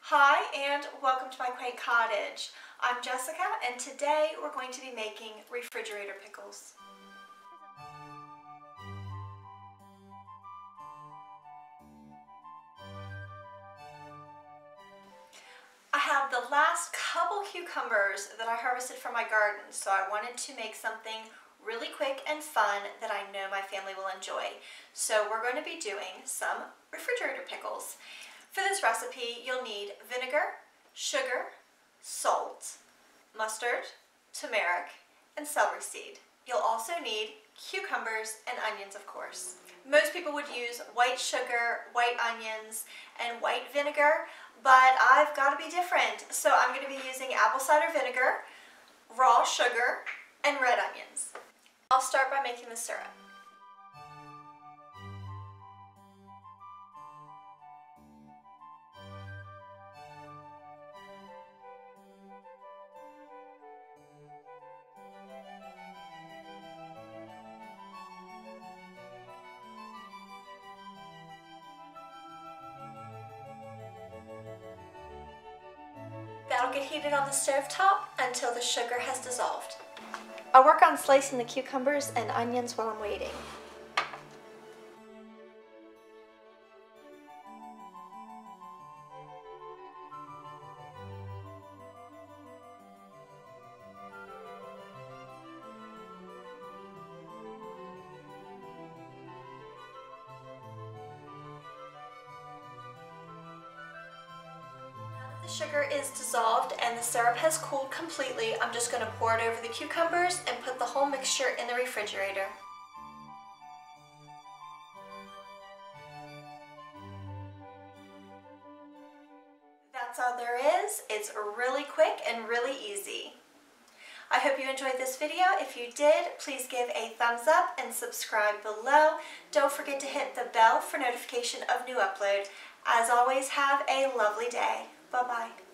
Hi and welcome to My Quaint Cottage. I'm Jessica and today we're going to be making refrigerator pickles. I have the last couple cucumbers that I harvested from my garden, so I wanted to make something really quick and fun that I know my family will enjoy. So we're going to be doing some refrigerator pickles. For this recipe, you'll need vinegar, sugar, salt, mustard, turmeric, and celery seed. You'll also need cucumbers and onions, of course. Most people would use white sugar, white onions, and white vinegar, but I've got to be different. So I'm going to be using apple cider vinegar, raw sugar, and red onions. I'll start by making the syrup. That'll get heated on the stove top until the sugar has dissolved. I'll work on slicing the cucumbers and onions while I'm waiting. The sugar is dissolved and the syrup has cooled completely. I'm just going to pour it over the cucumbers and put the whole mixture in the refrigerator. That's all there is. It's really quick and really easy. I hope you enjoyed this video. If you did, please give a thumbs up and subscribe below. Don't forget to hit the bell for notification of new upload. As always, have a lovely day. Bye-bye.